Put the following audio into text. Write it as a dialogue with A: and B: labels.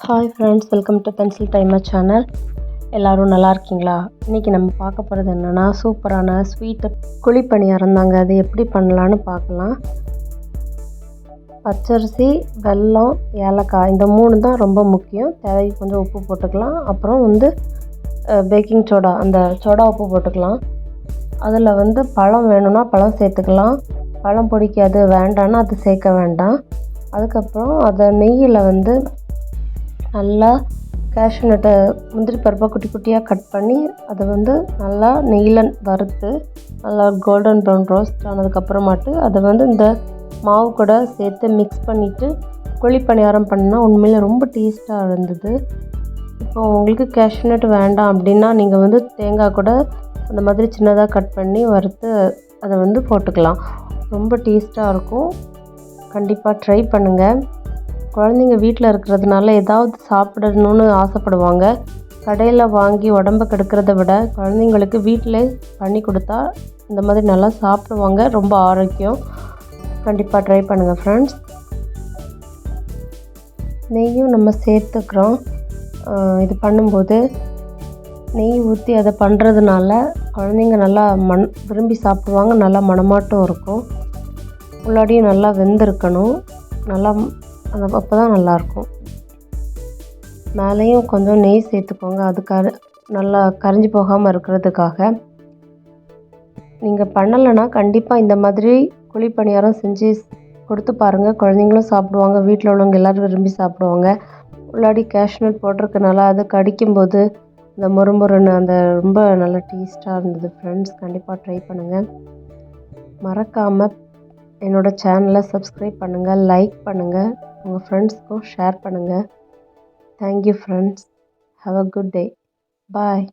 A: Hi friends, welcome to pencil timer channel. எல்லோரும் நல்லா இருக்கீங்களா? இன்றைக்கி நம்ம பார்க்க போகிறது என்னென்னா, சூப்பரான ஸ்வீட்டு குழிப்பணியாரம் தாங்க. அது எப்படி பண்ணலான்னு பார்க்கலாம். பச்சரிசி, வெல்லம், ஏலக்காய் இந்த 3 தான் ரொம்ப முக்கியம். தேவைக்கு கொஞ்சம் உப்பு போட்டுக்கலாம். அப்புறம் பேக்கிங் சோடா, அந்த சோடா உப்பு போட்டுக்கலாம். அதில் பழம் வேணும்னா பழம் சேர்த்துக்கலாம். பழம் பிடிக்காது வேண்டான்னா அது சேர்க்க வேண்டாம். அதுக்கப்புறம் அதை நெய்யில் நல்லா கேஷ்யூ நட்டை, முந்திரி பருப்பை குட்டி குட்டியாக கட் பண்ணி அதை நல்லா நெய்யில் வறுத்து நல்லா கோல்டன் ப்ரௌன் ரோஸ்ட் ஆனதுக்கப்புறமாட்டு அதை இந்த மாவு கூட சேர்த்து மிக்ஸ் பண்ணிவிட்டு குழிப்பணியாரம் பண்ணால் உண்மையிலே ரொம்ப டேஸ்ட்டாக இருந்தது. இப்போ உங்களுக்கு கேஷ்யூ நட்டு வேண்டாம் அப்படின்னா நீங்கள் தேங்காய் கூட அந்த மாதிரி சின்னதாக கட் பண்ணி வறுத்து அதை போட்டுக்கலாம். ரொம்ப டேஸ்ட்டாக இருக்கும். கண்டிப்பாக ட்ரை பண்ணுங்கள். குழந்தைங்க வீட்டில் இருக்கிறதுனால ஏதாவது சாப்பிடணுன்னு ஆசைப்படுவாங்க. கடையில் வாங்கி உடம்பை கெடுக்கிறத விட குழந்தைங்களுக்கு வீட்டிலே பண்ணி கொடுத்தா இந்த மாதிரி நல்லா சாப்பிடுவாங்க. ரொம்ப ஆரோக்கியம். கண்டிப்பாக ட்ரை பண்ணுங்கள் ஃப்ரெண்ட்ஸ். நெய்யும் நம்ம சேர்த்துக்கிறோம். இது பண்ணும்போது நெய் ஊற்றி அதை பண்ணுறதுனால குழந்தைங்க நல்லா விரும்பி சாப்பிடுவாங்க. நல்லா மணமாட்டம் இருக்கும். உள்ளாடியும் நல்லா வெந்திருக்கணும். நல்லா அப்போ தான் நல்லாயிருக்கும். மேலேயும் கொஞ்சம் நெய் சேர்த்துக்கோங்க. அது நல்லா கரைஞ்சி போகாமல் இருக்கிறதுக்காக. நீங்கள் பண்ணலைன்னா கண்டிப்பாக இந்த மாதிரி குழிப்பணியாரம் செஞ்சு கொடுத்து பாருங்கள். குழந்தைங்களும் சாப்பிடுவாங்க. வீட்டில் உள்ளவங்க எல்லோரும் விரும்பி சாப்பிடுவாங்க. உள்ளாடி கேஷ்யூ நட் போட்டிருக்கனால அது கடிக்கும்போது இந்த மொறுமொறுன்னு அந்த ரொம்ப நல்ல டேஸ்ட்டாக இருந்தது ஃப்ரெண்ட்ஸ். கண்டிப்பாக ட்ரை பண்ணுங்கள். மறக்காமல் என்னோடய சேனலை சப்ஸ்கிரைப் பண்ணுங்கள், லைக் பண்ணுங்கள், உங்கள் ஃப்ரெண்ட்ஸ்க்கும் ஷேர் பண்ணுங்கள். Thank you friends. Have a good day. Bye.